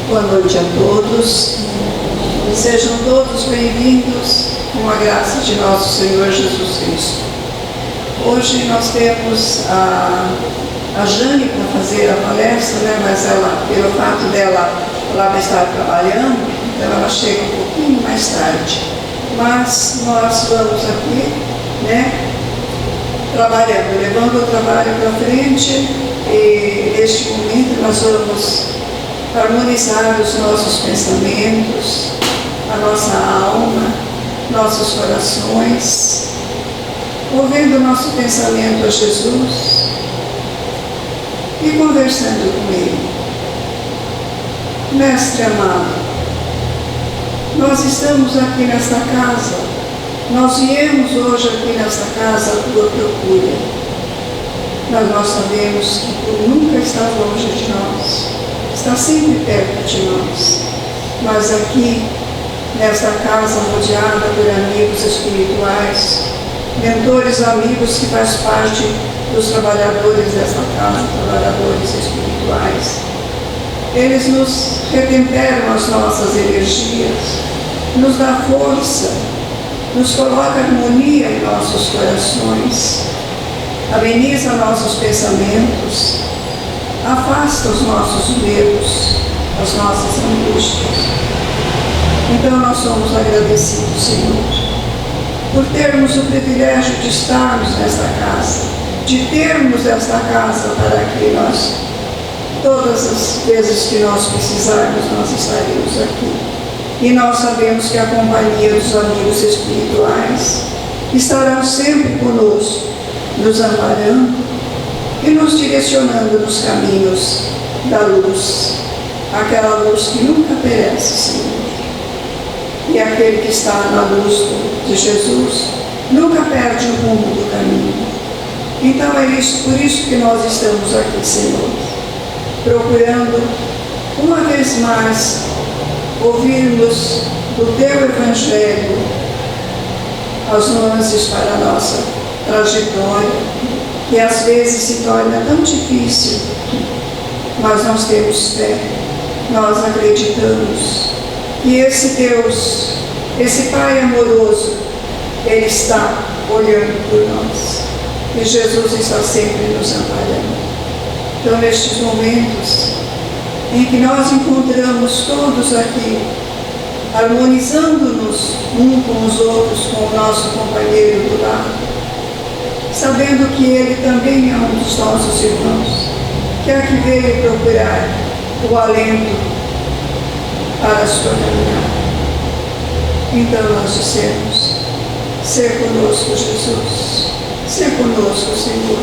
Boa noite a todos. Sejam todos bem-vindos com a graça de nosso Senhor Jesus Cristo. Hoje nós temos a Jane para fazer a palestra, né? Mas ela, pelo fato dela lá estar trabalhando, então ela chega um pouquinho mais tarde. Mas nós vamos aqui, né? Trabalhando, levando o trabalho para frente, e neste momento nós vamos harmonizar os nossos pensamentos, a nossa alma, nossos corações, movendo o nosso pensamento a Jesus e conversando com Ele. Mestre amado, nós estamos aqui nesta casa, nós viemos hoje aqui nesta casa à tua procura, mas nós sabemos que tu nunca estás longe de nós. Está sempre perto de nós, mas aqui, nesta casa rodeada por amigos espirituais, mentores amigos que faz parte dos trabalhadores desta casa, trabalhadores espirituais, eles nos retemperam as nossas energias, nos dá força, nos coloca harmonia em nossos corações, ameniza nossos pensamentos, afasta os nossos medos, as nossas angústias. Então nós somos agradecidos, Senhor, por termos o privilégio de estarmos nesta casa, de termos esta casa para que nós, todas as vezes que nós precisarmos, nós estaremos aqui. E nós sabemos que a companhia dos amigos espirituais estarão sempre conosco, nos amparando e nos direcionando nos caminhos da luz, aquela luz que nunca perece, Senhor. E aquele que está na luz de Jesus nunca perde o rumo do caminho. Então é isso, por isso que nós estamos aqui, Senhor, procurando uma vez mais ouvirmos do Teu Evangelho as nuances para a nossa trajetória, que às vezes se torna tão difícil, mas nós temos fé, nós acreditamos que esse Deus, esse Pai amoroso, Ele está olhando por nós, e Jesus está sempre nos amparando. Então, nestes momentos em que nós encontramos todos aqui, harmonizando-nos um com os outros, com o nosso companheiro do lado, sabendo que ele também é um dos nossos irmãos, que aqui veio procurar o alento para a sua caminhada. Então nós dissemos: ser conosco, Jesus, ser conosco, Senhor.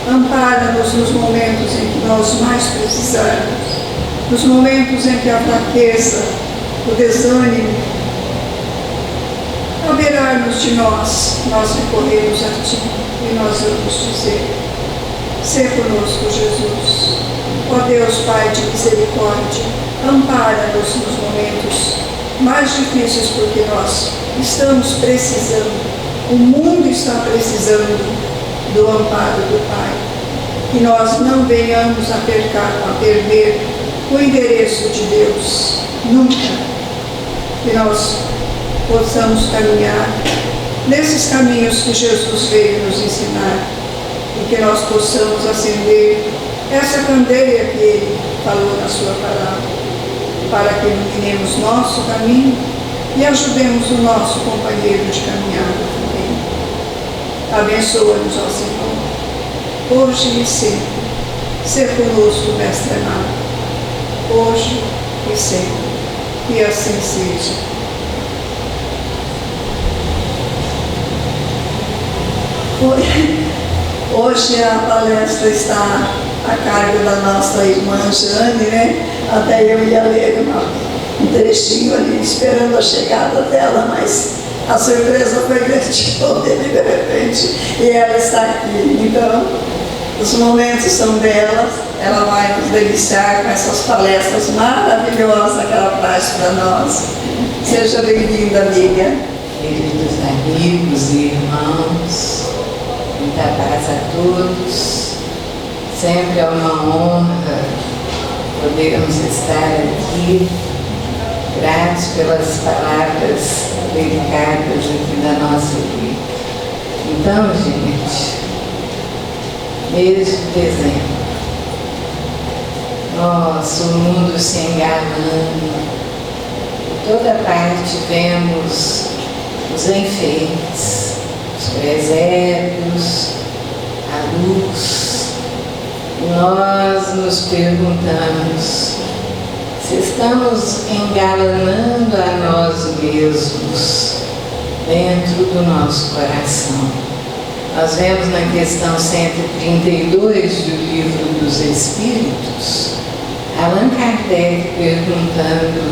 Ampara-nos nos momentos em que nós mais precisarmos, nos momentos em que a fraqueza, o desânimo, aberar-nos de nós recorremos a Ti. E nós vamos dizer: ser conosco, Jesus. Ó Deus Pai de misericórdia, ampara-nos nos momentos mais difíceis, porque nós estamos precisando, o mundo está precisando do amparo do Pai. Que nós não venhamos a perder o endereço de Deus, nunca. Que nós possamos caminhar nesses caminhos que Jesus veio nos ensinar, e que nós possamos acender essa candeia que Ele falou na sua palavra, para que iluminemos nosso caminho e ajudemos o nosso companheiro de caminhada também. Abençoa-nos, ó Senhor, hoje e sempre. Ser conosco, Mestre amado, hoje e sempre. E assim seja. Hoje a palestra está a cargo da nossa irmã Jane, né? Até eu ia ler um trechinho ali, esperando a chegada dela, mas a surpresa foi grandiosa de repente, e ela está aqui. Então, os momentos são dela, ela vai nos deliciar com essas palestras maravilhosas que ela traz para nós. Seja bem-vinda, amiga. Queridos amigos e irmãos, muita paz a todos. Sempre é uma honra podemos estar aqui, gratos pelas palavras delicadas aqui da nossa vida. Então, gente, mês de dezembro, nossa, o mundo se enganando, por toda parte vemos os enfeites, os presépios, a luz, e nós nos perguntamos se estamos engalanando a nós mesmos dentro do nosso coração. Nós vemos na questão 132 do Livro dos Espíritos, Allan Kardec perguntando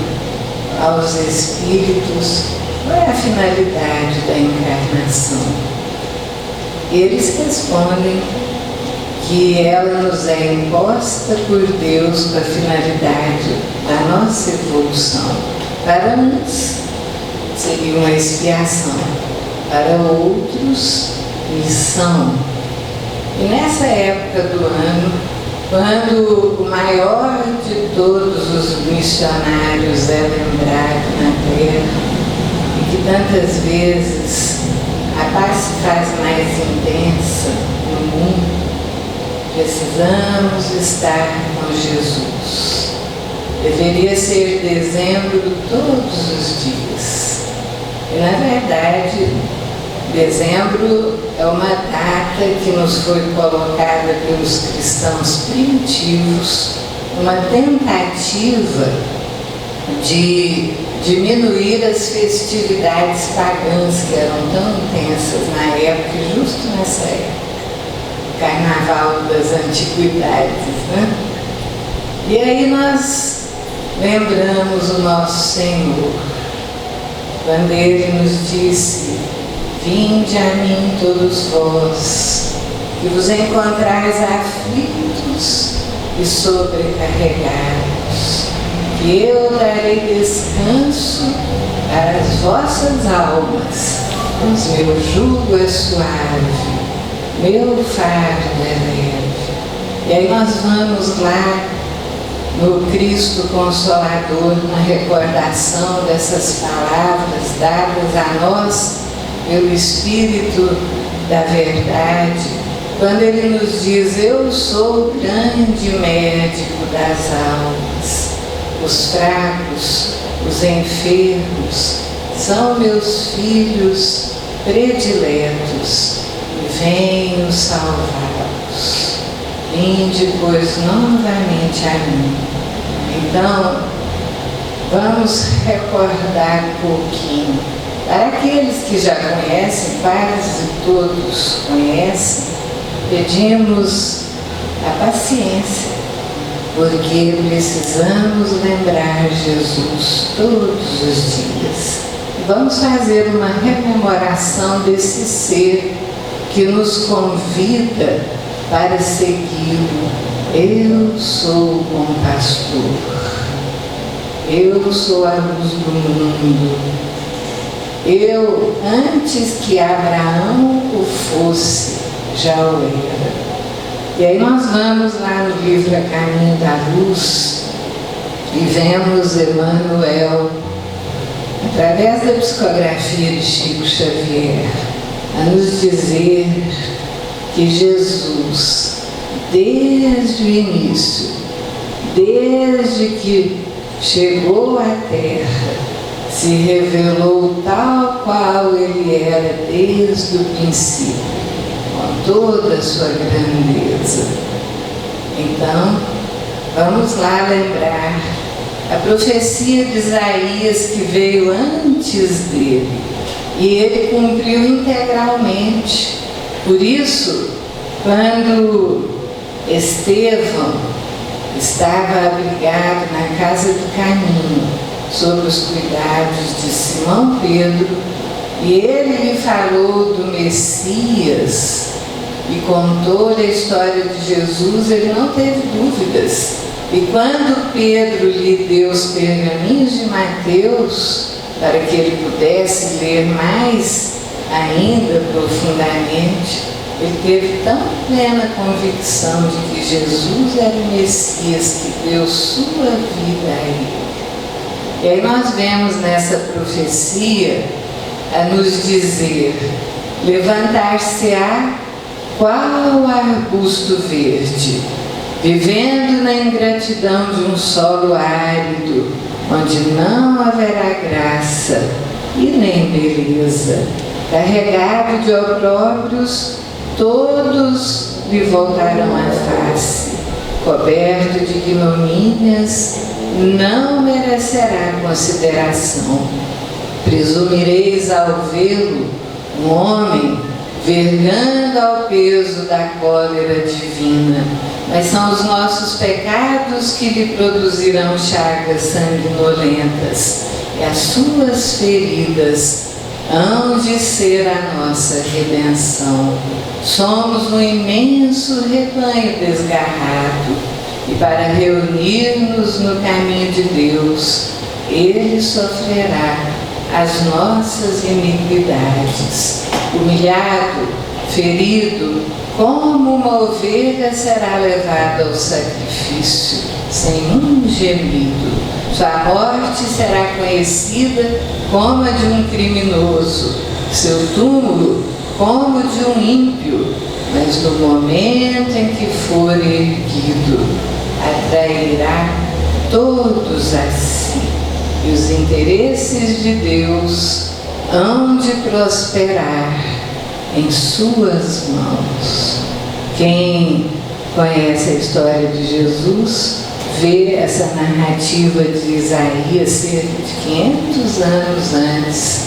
aos espíritos qual é a finalidade da encarnação. Eles respondem que ela nos é imposta por Deus com a finalidade da nossa evolução. Para uns seria uma expiação, para outros missão. E nessa época do ano, quando o maior de todos os missionários é lembrado na Terra, e que tantas vezes a paz se faz mais intensa no mundo, precisamos estar com Jesus. Deveria ser dezembro todos os dias. E na verdade, dezembro é uma data que nos foi colocada pelos cristãos primitivos, uma tentativa de diminuir as festividades pagãs que eram tão intensas na época, justo nessa época, o carnaval das antiguidades, né? E aí nós lembramos o nosso Senhor, quando Ele nos disse: vinde a mim todos vós, que vos encontrais aflitos e sobrecarregados, que eu darei descanso para as vossas almas, pois meu jugo é suave, meu fardo é leve. E aí nós vamos lá no Cristo Consolador, na recordação dessas palavras dadas a nós pelo Espírito da Verdade, quando Ele nos diz: eu sou o grande médico das almas, os fracos, os enfermos, são meus filhos prediletos, e venho salvá-los. Vinde, pois, novamente a mim. Então, vamos recordar um pouquinho. Para aqueles que já conhecem, quase todos conhecem, pedimos a paciência, porque precisamos lembrar Jesus todos os dias. Vamos fazer uma rememoração desse ser que nos convida para segui-lo. Eu sou o bom pastor, eu sou a luz do mundo. Eu, antes que Abraão o fosse, já o era. E aí nós vamos lá no livro A Caminho da Luz e vemos Emmanuel, através da psicografia de Chico Xavier, a nos dizer que Jesus, desde o início, desde que chegou à Terra, se revelou tal qual Ele era desde o princípio, com toda a sua grandeza. Então, vamos lá lembrar a profecia de Isaías que veio antes dele, e ele cumpriu integralmente. Por isso, quando Estevão estava abrigado na casa do caminho, sob os cuidados de Simão Pedro, e ele lhe falou do Messias e contou a história de Jesus, ele não teve dúvidas. E quando Pedro lhe deu os pergaminhos de Mateus, para que ele pudesse ler mais ainda profundamente, ele teve tão plena convicção de que Jesus era o Messias que deu sua vida a ele. E aí nós vemos nessa profecia a nos dizer: levantar-se-á qual arbusto verde, vivendo na ingratidão de um solo árido, onde não haverá graça e nem beleza. Carregado de opróbrios, todos lhe voltarão a face. Coberto de ignomínias, não merecerá consideração. Presumireis ao vê-lo um homem vergando ao peso da cólera divina, mas são os nossos pecados que lhe produzirão chagas sanguinolentas, e as suas feridas hão de ser a nossa redenção. Somos um imenso rebanho desgarrado, e para reunir-nos no caminho de Deus, Ele sofrerá as nossas iniquidades. Humilhado, ferido, como uma ovelha será levado ao sacrifício, sem um gemido. Sua morte será conhecida como a de um criminoso, seu túmulo como de um ímpio, mas no momento em que for erguido, atrairá todos a si, e os interesses de Deus hão de prosperar em suas mãos. Quem conhece a história de Jesus vê essa narrativa de Isaías cerca de 500 anos antes,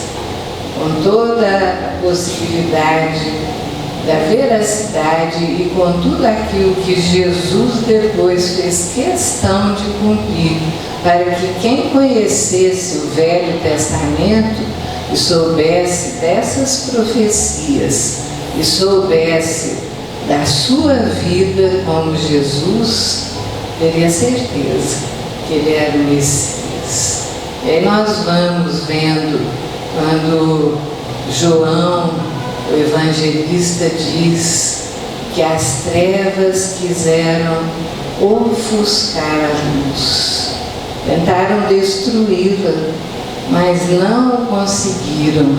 com toda a possibilidade da veracidade e com tudo aquilo que Jesus depois fez questão de cumprir, para que quem conhecesse o Velho Testamento e soubesse dessas profecias e soubesse da sua vida como Jesus, teria certeza que ele era o Messias. E aí nós vamos vendo quando João, o evangelista, diz que as trevas quiseram ofuscar a luz, tentaram destruí-la, mas não o conseguiram.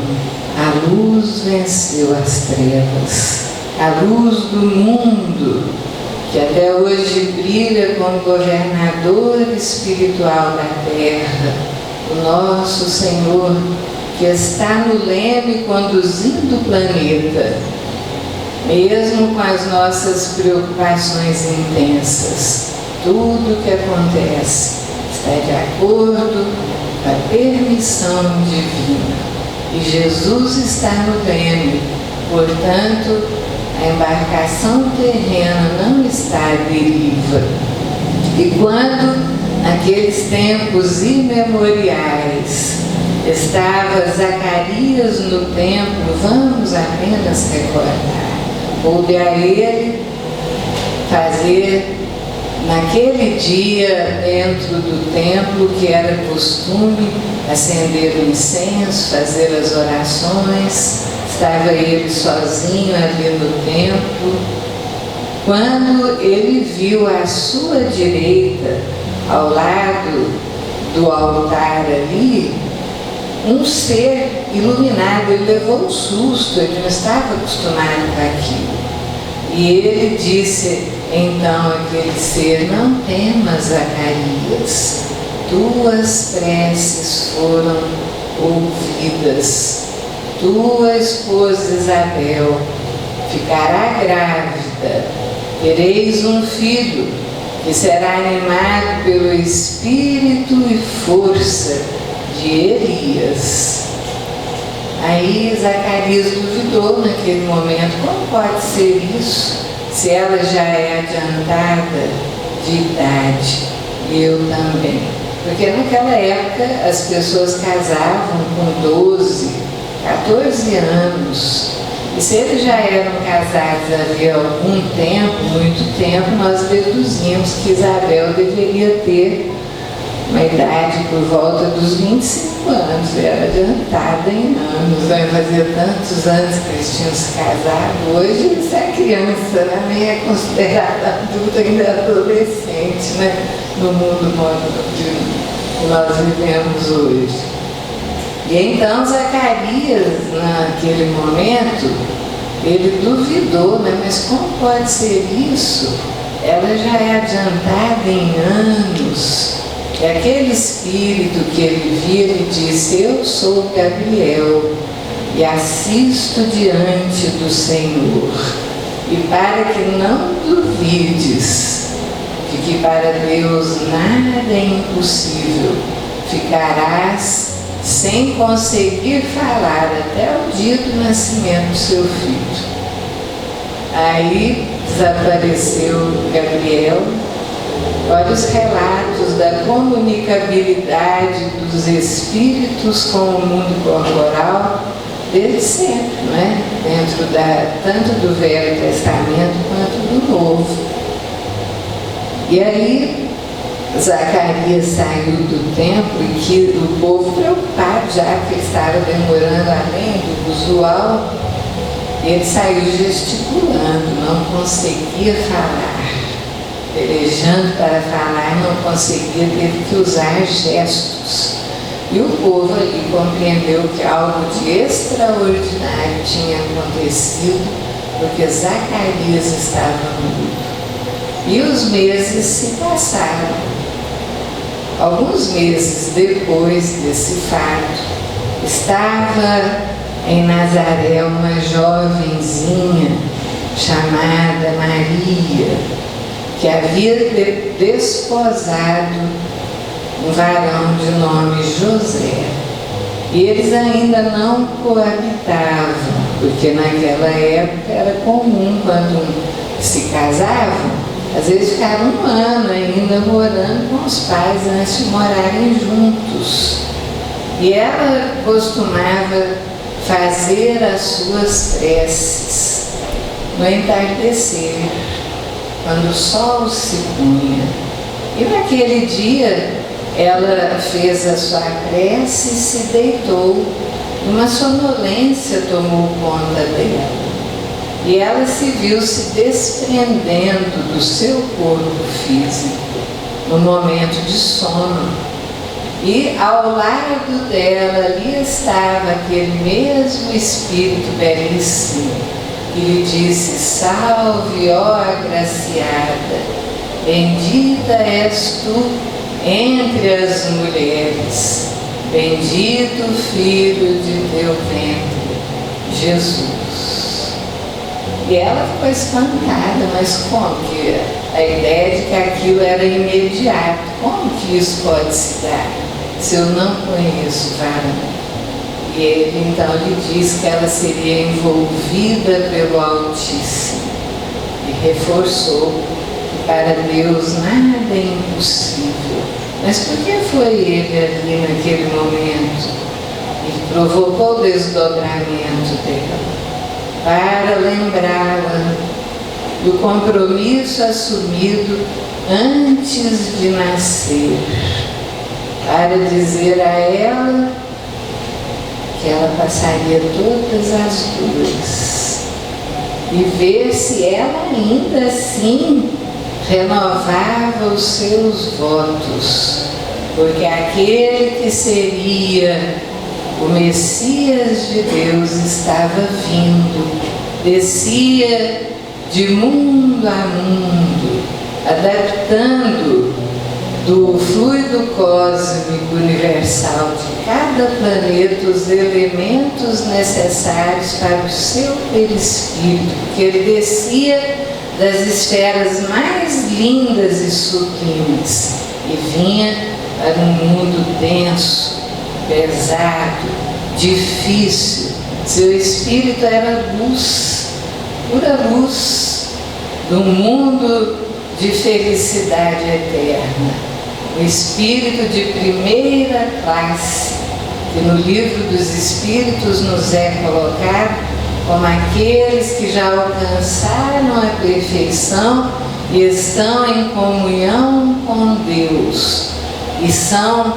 A luz venceu as trevas, a luz do mundo, que até hoje brilha como governador espiritual da terra, o nosso Senhor, que está no leme conduzindo o planeta, mesmo com as nossas preocupações intensas. Tudo que acontece está de acordo com a permissão divina. E Jesus está no leme, portanto, a embarcação terrena não está à deriva. E quando, naqueles tempos imemoriais, estava Zacarias no templo, vamos apenas recordar, coube a ele fazer naquele dia dentro do templo, que era costume, acender o incenso, fazer as orações. Estava ele sozinho ali no templo, quando ele viu à sua direita, ao lado do altar ali, um ser iluminado. Ele levou um susto, ele não estava acostumado com aquilo. E ele disse então àquele ser: não temas, Zacarias, tuas preces foram ouvidas. Tua esposa Isabel ficará grávida, tereis um filho, que será animado pelo espírito e força de Elias. Aí Zacarias duvidou naquele momento: como pode ser isso, se ela já é adiantada de idade? E eu também. Porque naquela época as pessoas casavam com 12, 14 anos. E se eles já eram casados havia algum tempo, muito tempo, nós deduzimos que Isabel deveria ter uma idade por volta dos 25 anos, era adiantada em anos, vai fazer tantos anos que eles tinham se casado. Hoje isso é criança, né? Nem é considerada adulta, ainda é adolescente, né? No mundo que nós vivemos hoje. E então Zacarias, naquele momento, ele duvidou, né? Mas como pode ser isso? Ela já é adiantada em anos. E aquele espírito que ele via, ele disse: eu sou Gabriel e assisto diante do Senhor. E para que não duvides de que para Deus nada é impossível, ficarás sem conseguir falar até o dia do nascimento do seu filho. Aí desapareceu Gabriel. Olha os relatos da comunicabilidade dos espíritos com o mundo corporal desde sempre, não é? Dentro tanto do Velho Testamento quanto do Novo. E aí Zacarias saiu do templo e que o povo preocupado já que estava demorando além do usual, ele saiu gesticulando, não conseguia falar. Pelejando para falar, não conseguia, teve que usar gestos. E o povo ali compreendeu que algo de extraordinário tinha acontecido, porque Zacarias estava mudo. E os meses se passaram. Alguns meses depois desse fato, estava em Nazaré uma jovenzinha chamada Maria, que havia desposado um varão de nome José. E eles ainda não coabitavam, porque naquela época era comum, quando se casavam, às vezes ficavam um ano ainda morando com os pais antes de morarem juntos. E ela costumava fazer as suas preces no entardecer, quando o sol se punha. E naquele dia ela fez a sua prece e se deitou. Uma sonolência tomou conta dela. E ela se viu se desprendendo do seu corpo físico no momento de sono. E ao lado dela ali estava aquele mesmo espírito belíssimo que lhe disse: salve, ó agraciada, bendita és tu entre as mulheres, bendito o filho de teu ventre, Jesus. E ela ficou espantada, mas como que a ideia de que aquilo era imediato, como que isso pode se dar se eu não conheço o varão? E ele então lhe disse que ela seria envolvida pelo Altíssimo e reforçou que para Deus nada é impossível. Mas por que foi ele ali naquele momento? Ele provocou o desdobramento dela para lembrá-la do compromisso assumido antes de nascer, para dizer a ela que ela passaria todas as dores e ver se ela ainda assim renovava os seus votos, porque aquele que seria o Messias de Deus estava vindo, descia de mundo a mundo, adaptando do fluido cósmico universal de cada planeta os elementos necessários para o seu perispírito, porque ele descia das esferas mais lindas e sublimes e vinha para um mundo denso, pesado, difícil. Seu espírito era luz, pura luz do mundo de felicidade eterna. O espírito de primeira classe, que no livro dos Espíritos nos é colocado como aqueles que já alcançaram a perfeição e estão em comunhão com Deus, e são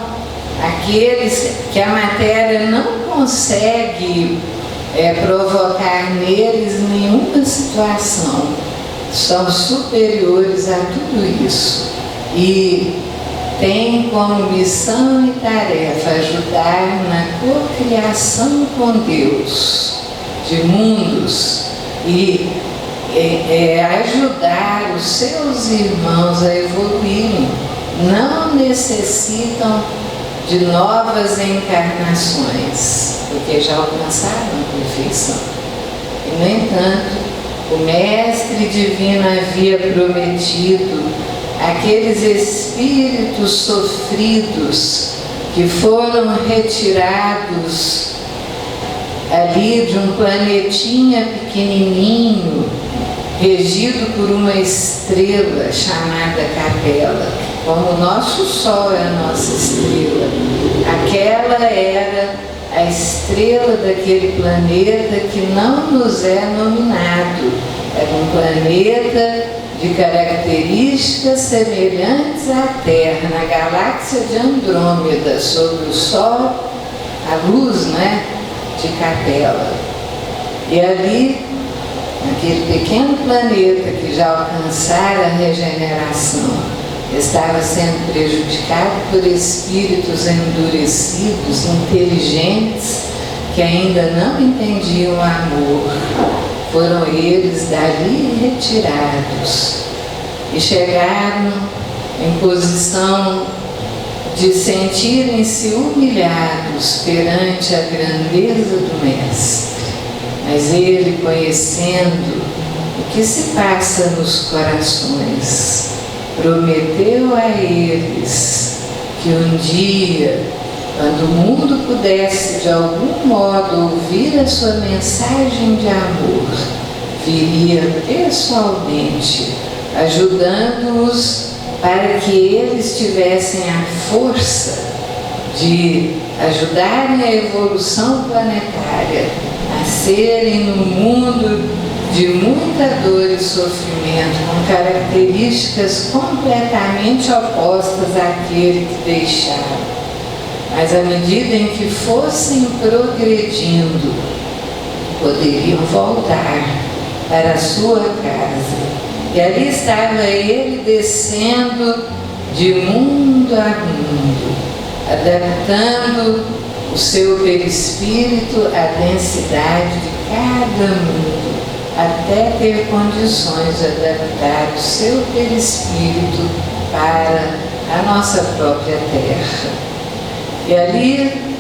aqueles que a matéria não consegue provocar neles nenhuma situação. São superiores a tudo isso e têm como missão e tarefa ajudar na cocriação com Deus de mundos e ajudar os seus irmãos a evoluírem. Não necessitam de novas encarnações, porque já alcançaram a perfeição. E, no entanto, o Mestre Divino havia prometido àqueles espíritos sofridos que foram retirados ali de um planetinha pequenininho, regido por uma estrela chamada Capela. Como o nosso Sol é a nossa estrela, aquela era a estrela daquele planeta que não nos é nominado. Era um planeta de características semelhantes à Terra, na galáxia de Andrômeda, sobre o Sol, a luz, de Capela. E ali, naquele pequeno planeta que já alcançara a regeneração, estava sendo prejudicado por espíritos endurecidos, inteligentes, que ainda não entendiam o amor. Foram eles dali retirados e chegaram em posição de sentirem-se humilhados perante a grandeza do Mestre. Mas ele, conhecendo o que se passa nos corações, prometeu a eles que um dia, quando o mundo pudesse de algum modo ouvir a sua mensagem de amor, viria pessoalmente, ajudando-os para que eles tivessem a força de ajudarem a evolução planetária, a serem no mundo de muita dor e sofrimento, com características completamente opostas àquele que deixaram. Mas à medida em que fossem progredindo, poderiam voltar para a sua casa. E ali estava ele descendo de mundo a mundo, adaptando o seu perispírito à densidade de cada mundo, até ter condições de adaptar o seu perispírito para a nossa própria terra. E ali,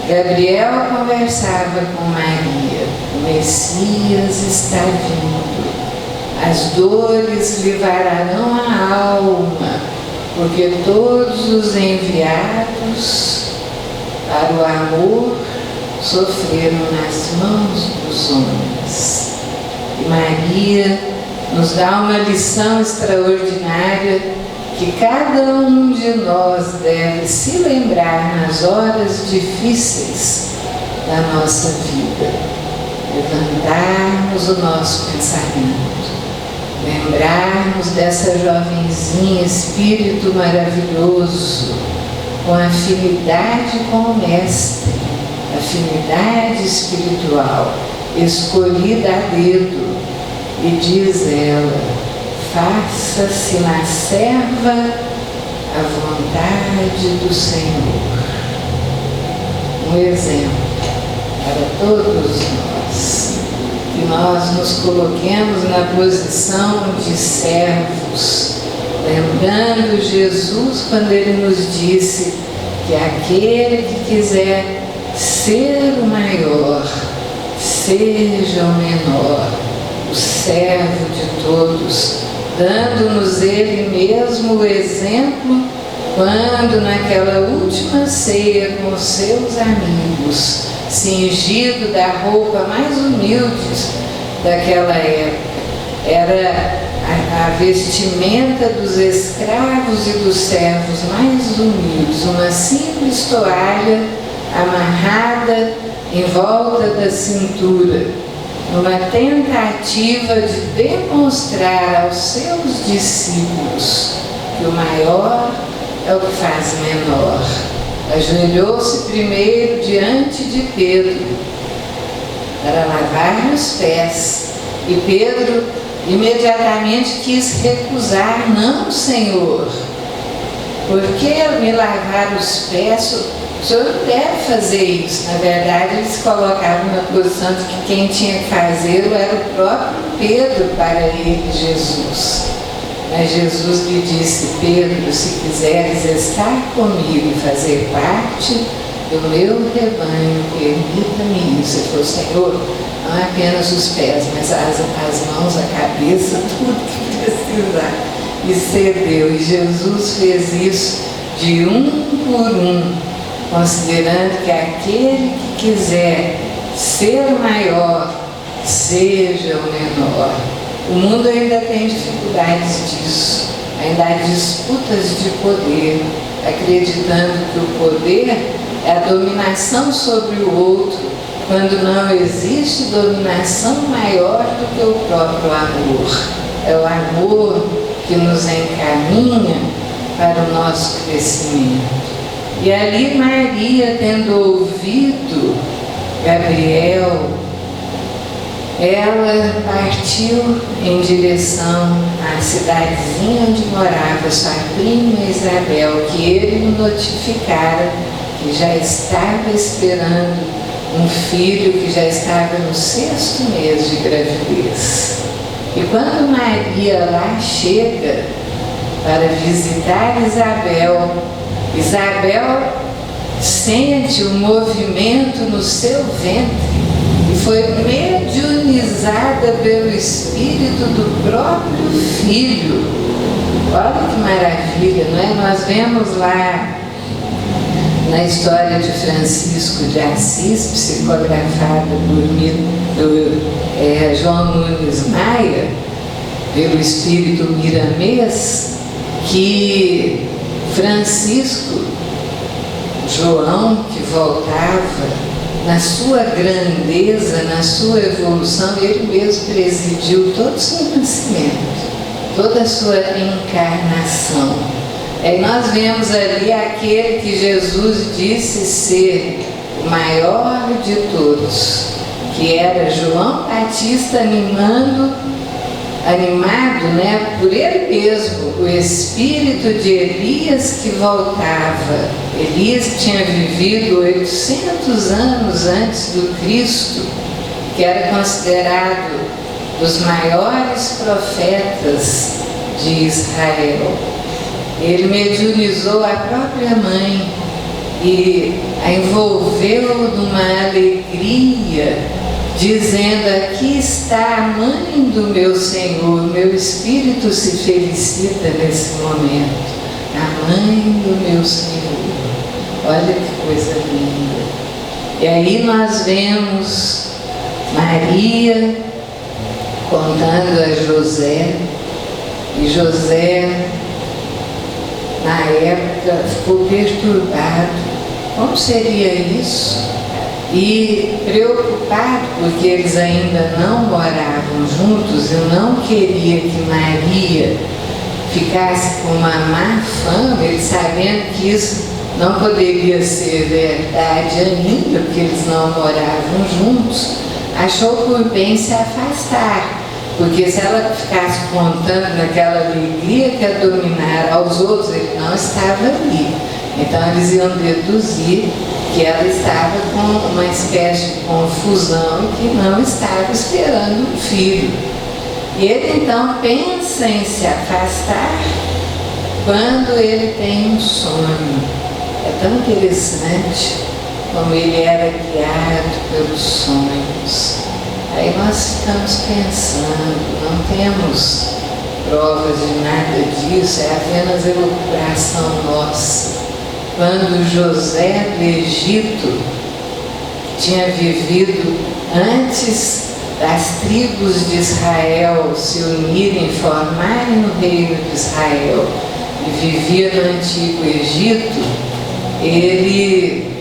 Gabriel conversava com Maria: o Messias está vindo, as dores lhe vararão a alma, porque todos os enviados para o amor sofreram nas mãos dos homens. E Maria nos dá uma lição extraordinária que cada um de nós deve se lembrar nas horas difíceis da nossa vida. Levantarmos o nosso pensamento, lembrarmos dessa jovenzinha, espírito maravilhoso, com afinidade com o Mestre, afinidade espiritual, escolhida a dedo, e diz ela: faça-se na serva a vontade do Senhor. Um exemplo para todos nós, que nós nos coloquemos na posição de servos, lembrando Jesus quando ele nos disse que aquele que quiser ser o maior, seja o menor, o servo de todos, dando-nos ele mesmo o exemplo quando naquela última ceia com os seus amigos, cingido da roupa mais humilde daquela época, era a vestimenta dos escravos e dos servos mais humildes, uma simples toalha amarrada em volta da cintura, numa tentativa de demonstrar aos seus discípulos que o maior é o que faz menor. Ajoelhou-se primeiro diante de Pedro para lavar-lhe os pés. E Pedro imediatamente quis recusar: não, Senhor, porque me lavar os pés? O senhor não deve fazer isso. Na verdade, eles colocavam na posição de que quem tinha que fazê-lo era o próprio Pedro para ele, Jesus. Mas Jesus lhe disse: Pedro, se quiseres estar comigo e fazer parte do meu rebanho, permita-me isso. Ele falou: Senhor, não apenas os pés, mas as mãos, a cabeça, tudo que precisar. E cedeu. E Jesus fez isso de um por um, considerando que aquele que quiser ser maior, seja o menor. O mundo ainda tem dificuldades disso, ainda há disputas de poder, acreditando que o poder é a dominação sobre o outro, quando não existe dominação maior do que o próprio amor. É o amor que nos encaminha para o nosso crescimento. E ali Maria, tendo ouvido Gabriel, ela partiu em direção à cidadezinha onde morava sua prima Isabel, que ele notificara que já estava esperando um filho que já estava no 6º mês de gravidez. E quando Maria lá chega para visitar Isabel, Isabel sente o movimento no seu ventre e foi mediunizada pelo espírito do próprio filho. Olha que maravilha, não é? Nós vemos lá na história de Francisco de Assis, psicografada por João Nunes Maia, pelo espírito miramês, que Francisco, João, que voltava na sua grandeza, na sua evolução, ele mesmo presidiu todo o seu nascimento, toda a sua encarnação. E nós vemos ali aquele que Jesus disse ser o maior de todos, que era João Batista animado, por ele mesmo, o espírito de Elias que voltava. Elias tinha vivido 800 anos antes do Cristo, que era considerado dos maiores profetas de Israel. Ele mediunizou a própria mãe e a envolveu numa alegria, dizendo: aqui está a mãe do meu Senhor, meu espírito se felicita nesse momento, a mãe do meu Senhor. Olha que coisa linda. E aí nós vemos Maria contando a José, e José, na época, ficou perturbado. Como seria isso? E preocupado, porque eles ainda não moravam juntos, eu não queria que Maria ficasse com uma má fama, ele sabendo que isso não poderia ser verdade ainda, porque eles não moravam juntos, achou por bem se afastar, porque se ela ficasse contando naquela alegria que a dominara aos outros, ele não estava ali. Então eles iam deduzir que ela estava com uma espécie de confusão e que não estava esperando um filho. E ele então pensa em se afastar quando ele tem um sonho. É tão interessante como ele era guiado pelos sonhos. Aí nós ficamos pensando, não temos provas de nada disso, é apenas elucubração nossa. Quando José do Egito tinha vivido antes das tribos de Israel se unirem, formarem o reino de Israel, e vivia no Antigo Egito, ele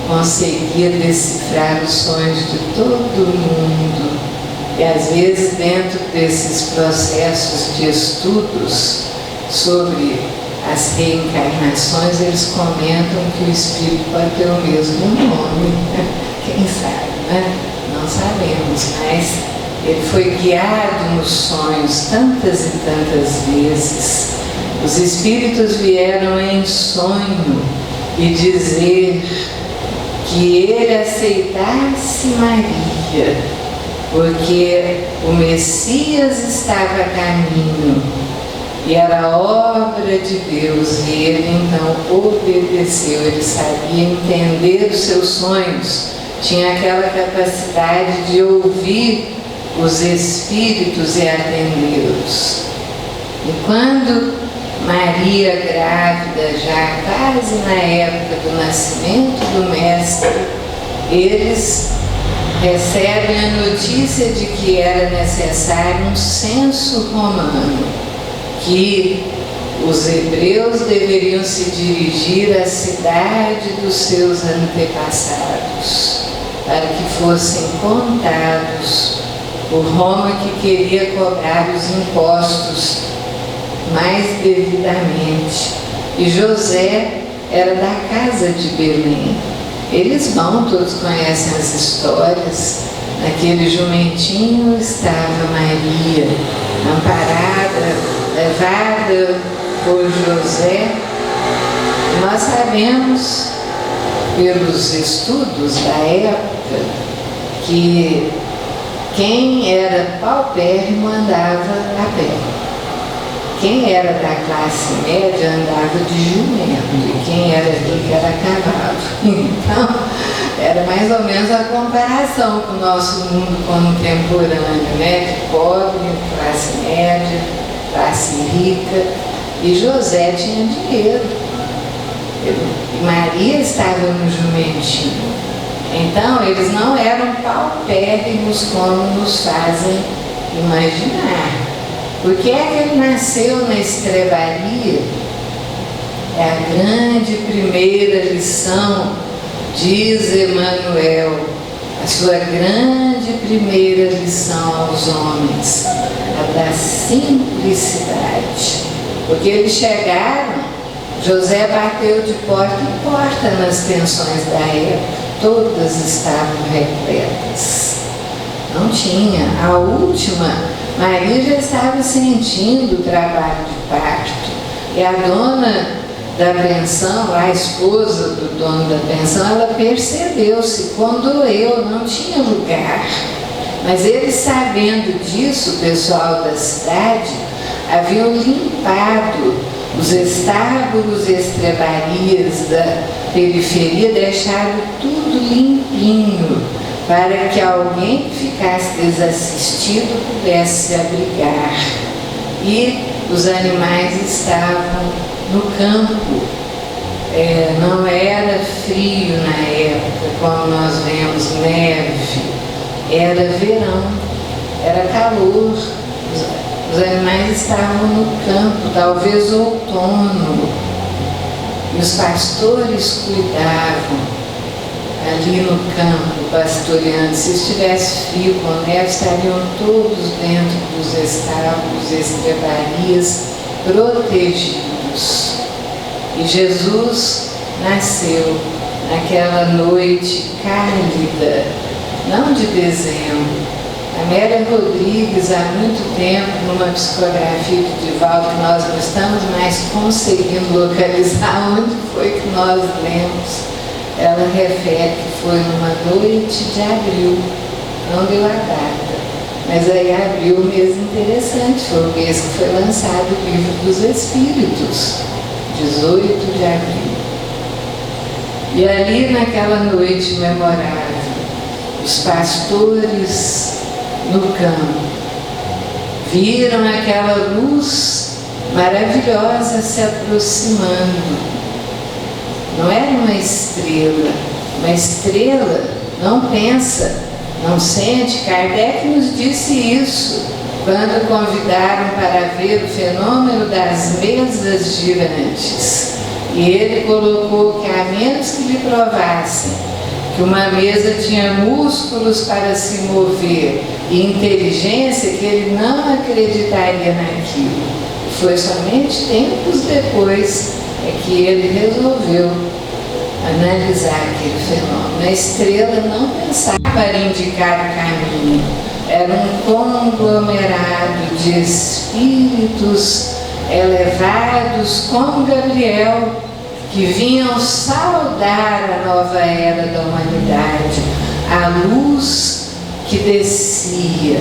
conseguia decifrar os sonhos de todo mundo. E às vezes, dentro desses processos de estudos sobre as reencarnações, eles comentam que o espírito pode ter o mesmo nome. Quem sabe, né? Não sabemos, mas ele foi guiado nos sonhos tantas e tantas vezes. Os espíritos vieram em sonho e dizer que ele aceitasse Maria, porque o Messias estava a caminho e era obra de Deus, e ele então obedeceu. Ele sabia entender os seus sonhos, tinha aquela capacidade de ouvir os espíritos e atendê-los. E quando Maria, grávida, já quase na época do nascimento do Mestre, eles recebem a notícia de que era necessário um censo romano, que os hebreus deveriam se dirigir à cidade dos seus antepassados, para que fossem contados por Roma, que queria cobrar os impostos mais devidamente. E José era da casa de Belém. Eles vão, todos conhecem as histórias. Naquele jumentinho estava Maria, amparada, levada por José. Nós sabemos, pelos estudos da época, que quem era paupérrimo andava a pé. Quem era da classe média andava de jumento, e quem era rico era a cavalo. Então, era mais ou menos a comparação com o nosso mundo contemporâneo, né? De pobre, classe média, classe rica. E José tinha dinheiro. E Maria estava no jumentinho. Então, eles não eram paupérrimos como nos fazem imaginar. Por que é que ele nasceu na estrebaria? É a grande primeira lição, diz Emmanuel, a sua grande primeira lição aos homens, a da simplicidade. Porque eles chegaram, José bateu de porta em porta nas pensões da época, todas estavam repletas. Não tinha. A última, Maria já estava sentindo o trabalho de parto, e a dona da pensão, a esposa do dono da pensão, ela percebeu, se condoeu, não tinha lugar. Mas eles, sabendo disso, o pessoal da cidade, haviam limpado os estábulos e estrebarias da periferia, deixaram tudo limpinho, para que alguém que ficasse desassistido pudesse se abrigar. E os animais estavam no campo. Não era frio na época, como nós vemos neve, era verão, era calor. Os animais estavam no campo, talvez outono, e os pastores cuidavam ali no campo, pastoreando. Se estivesse frio com neve, estariam todos dentro dos estábulos e estrebarias, protegidos. E Jesus nasceu naquela noite cálida, não de dezembro. Amélia Rodrigues, há muito tempo, numa psicografia de Divaldo, que nós não estamos mais conseguindo localizar onde foi que nós lemos, ela refere que foi numa noite de abril, não deu a data, mas aí abril, um mês interessante, foi o mês que foi lançado o Livro dos Espíritos, 18 de abril. E ali naquela noite memorável, os pastores no campo viram aquela luz maravilhosa se aproximando. Não era uma estrela não pensa, não sente. Kardec nos disse isso quando convidaram para ver o fenômeno das mesas girantes. E ele colocou que, a menos que lhe provassem que uma mesa tinha músculos para se mover e inteligência, que ele não acreditaria naquilo. Foi somente tempos depois que ele resolveu analisar aquele fenômeno. A estrela não pensava para indicar o caminho, era um conglomerado de espíritos elevados como Gabriel, que vinham saudar a nova era da humanidade, a luz que descia,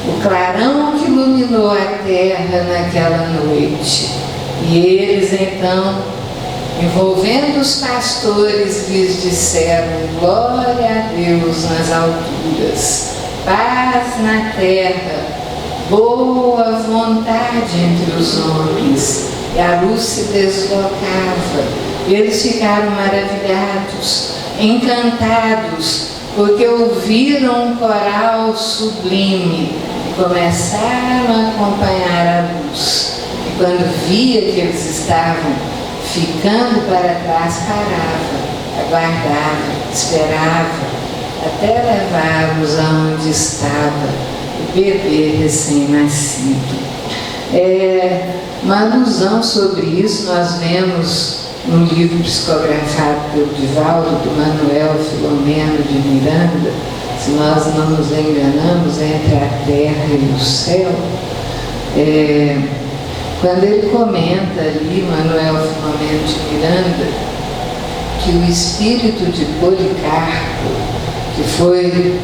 o clarão que iluminou a terra naquela noite. E eles então, envolvendo os pastores, lhes disseram: glória a Deus nas alturas, paz na terra, boa vontade entre os homens. E a luz se deslocava. Eles ficaram maravilhados, encantados, porque ouviram um coral sublime e começaram a acompanhar a luz. E quando via que eles estavam ficando para trás, parava, aguardava, esperava, até levá-los aonde estava o bebê recém-nascido. Uma alusão sobre isso nós vemos no livro psicografado pelo Divaldo, do Manuel Filomeno de Miranda, se nós não nos enganamos, Entre a Terra e o Céu. Quando ele comenta ali, Manuel Filomeno de Miranda, que o espírito de Policarpo, que foi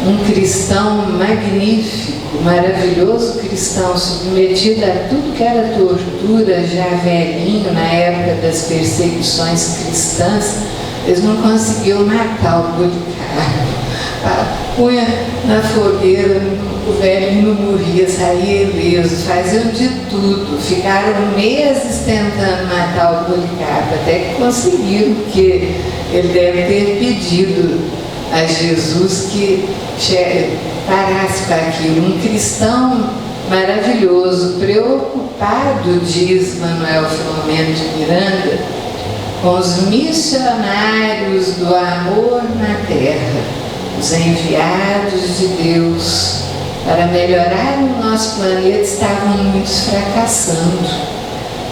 um cristão magnífico, maravilhoso cristão, submetido a tudo que era tortura, já velhinho, na época das perseguições cristãs, eles não conseguiam matar o Policarpo. Punha na fogueira, o velhinho não morria, saía ileso, faziam de tudo, ficaram meses tentando matar o Policarpo, até que conseguiram, porque ele deve ter pedido a Jesus que parasse com aquilo. Um cristão maravilhoso, preocupado, diz Manuel Filomeno de Miranda, com os missionários do amor na terra, os enviados de Deus para melhorar o nosso planeta, estavam muitos fracassando,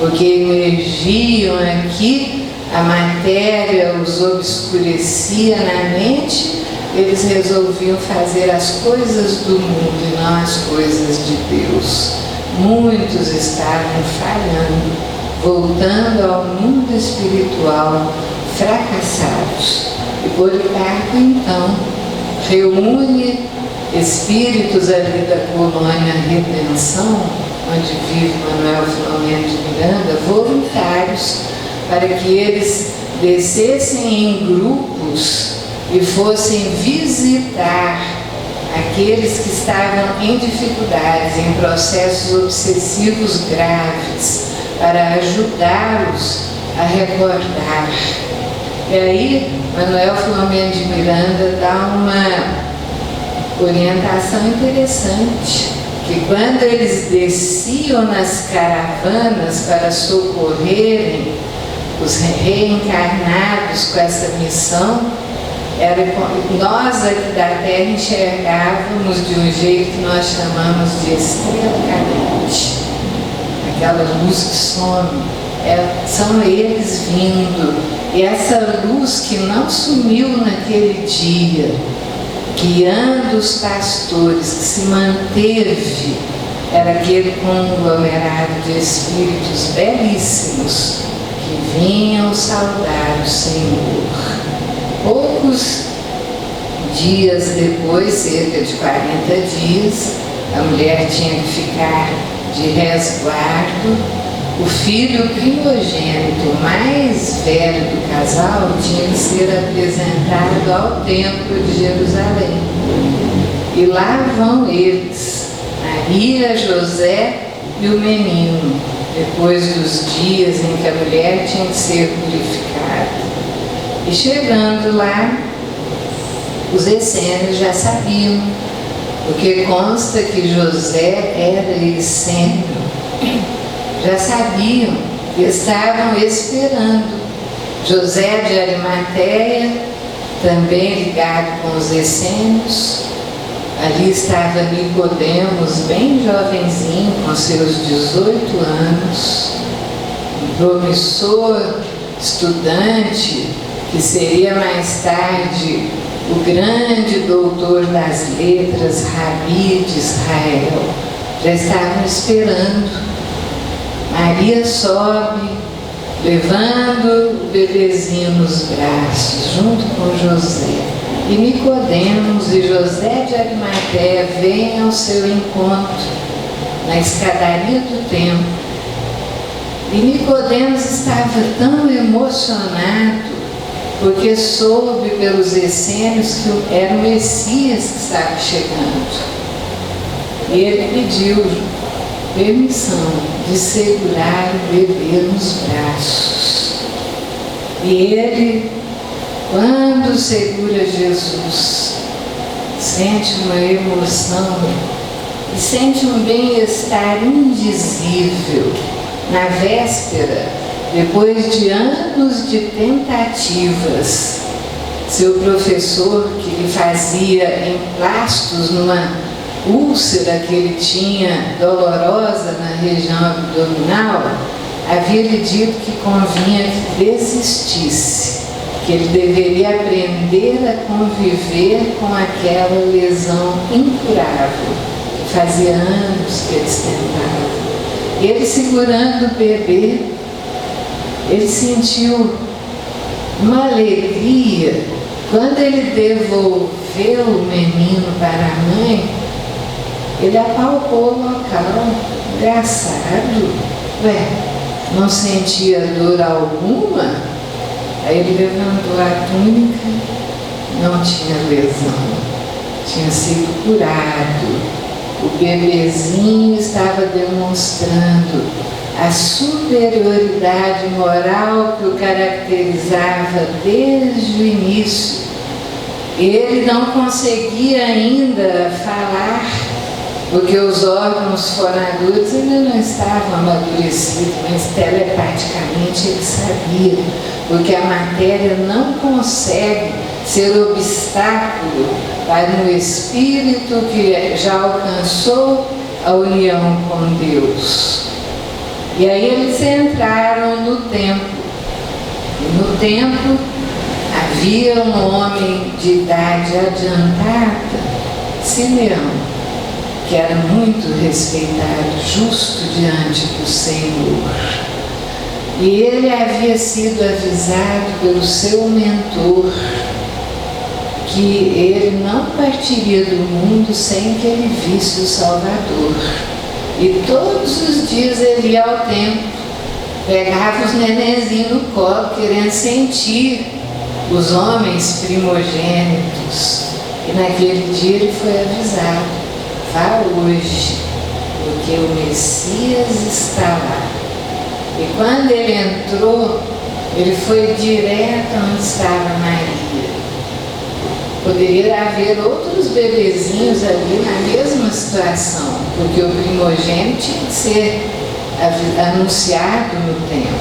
porque emergiam aqui, a matéria os obscurecia na mente, eles resolviam fazer as coisas do mundo e não as coisas de Deus. Muitos estavam falhando, voltando ao mundo espiritual, fracassados. E Policarpo então reúne espíritos ali da colônia Redenção, onde vive Manuel Filomeno de Miranda, voluntários, para que eles descessem em grupos e fossem visitar aqueles que estavam em dificuldades, em processos obsessivos graves, para ajudá-los a recordar. E aí, Manuel Filomeno de Miranda dá uma orientação interessante, que quando eles desciam nas caravanas para socorrerem os reencarnados com essa missão, nós aqui da Terra enxergávamos de um jeito que nós chamamos de estrela cadente, aquela luz que some, são eles vindo, e essa luz que não sumiu naquele dia, guiando os pastores, que se manteve, era aquele conglomerado de espíritos belíssimos que vinham saudar o Senhor. Poucos dias depois, cerca de 40 dias, a mulher tinha que ficar de resguardo. O filho primogênito mais velho do casal tinha que ser apresentado ao Templo de Jerusalém. E lá vão eles, Maria, José e o menino, depois dos dias em que a mulher tinha que ser purificada. E chegando lá, os essênios já sabiam, porque consta que José era essênio. Já sabiam e estavam esperando. José de Arimateia, também ligado com os essênios, Ali estava Nicodemos, bem jovenzinho, com seus 18 anos, um promissor estudante, que seria mais tarde o grande doutor das letras, Rabi de Israel. Já estavam esperando. Maria sobe, levando o bebezinho nos braços, junto com José. E Nicodemos e José de Arimateia vêm ao seu encontro, na escadaria do templo. E Nicodemos estava tão emocionado, porque soube pelos essênios que era o Messias que estava chegando. E ele pediu permissão de segurar o bebê nos braços. E ele, quando segura Jesus, sente uma emoção e sente um bem-estar indizível. Na véspera, depois de anos de tentativas, seu professor, que lhe fazia emplastos numa úlcera que ele tinha dolorosa na região abdominal, havia lhe dito que convinha que desistisse, que ele deveria aprender a conviver com aquela lesão incurável, que fazia anos que eles tentavam. Ele, segurando o bebê, ele sentiu uma alegria. Quando ele devolveu o menino para a mãe, ele apalpou o local. Engraçado. Não sentia dor alguma? Aí ele levantou a túnica, não tinha lesão, tinha sido curado. O bebezinho estava demonstrando a superioridade moral que o caracterizava desde o início. Ele não conseguia ainda falar, porque os órgãos fonadores ainda não estavam amadurecidos, mas telepaticamente ele sabia, porque a matéria não consegue ser obstáculo para um espírito que já alcançou a união com Deus. E aí eles entraram no templo. E no templo havia um homem de idade adiantada, Simeão, que era muito respeitado, justo diante do Senhor. E ele havia sido avisado pelo seu mentor que ele não partiria do mundo sem que ele visse o Salvador. E todos os dias ele ia ao templo, pegava os nenenzinhos no colo, querendo sentir os homens primogênitos. E naquele dia ele foi avisado: vá hoje, porque o Messias está lá. E quando ele entrou, ele foi direto onde estava Maria. Poderia haver outros bebezinhos ali na mesma situação, porque o primogênito tinha que ser anunciado no templo.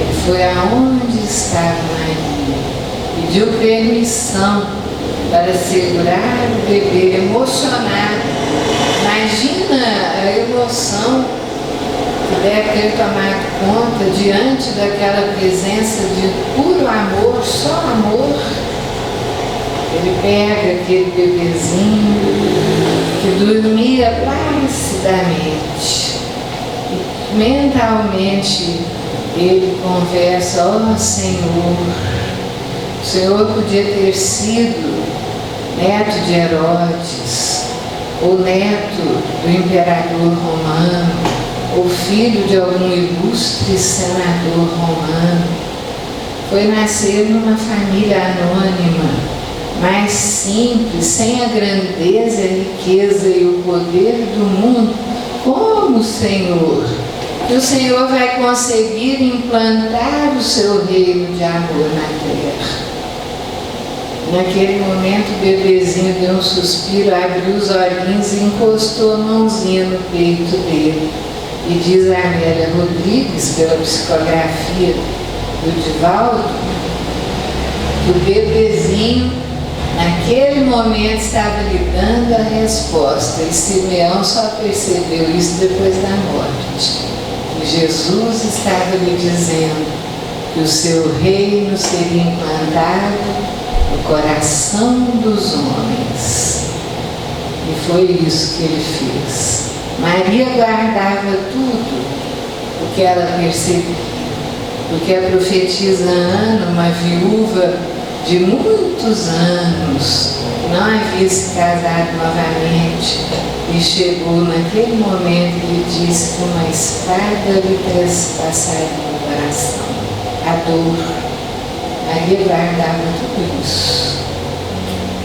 Ele foi aonde estava Maria, pediu permissão para segurar o bebê, emocionado. Imagina a emoção que deve ter tomado conta diante daquela presença de puro amor, só amor. Ele pega aquele bebezinho que dormia placidamente e mentalmente ele conversa: ó Senhor, o Senhor podia ter sido neto de Herodes, ou neto do imperador romano, ou filho de algum ilustre senador romano. Foi nascer numa família anônima, mais simples, sem a grandeza, a riqueza e o poder do mundo, como o Senhor. E o Senhor vai conseguir implantar o seu reino de amor na terra. Naquele momento o bebezinho deu um suspiro, abriu os olhinhos e encostou a mãozinha no peito dele. E diz a Amélia Rodrigues, pela psicografia do Divaldo, que o bebezinho naquele momento estava lhe dando a resposta, e Simeão só percebeu isso depois da morte, que Jesus estava lhe dizendo que o seu reino seria implantado no coração dos homens. E foi isso que ele fez. Maria guardava tudo o que ela percebia, porque a profetisa Ana, uma viúva de muitos anos, não havia se casado novamente, e chegou naquele momento e lhe disse que uma espada lhe traspassaria no coração, a dor. Maria guardava tudo isso.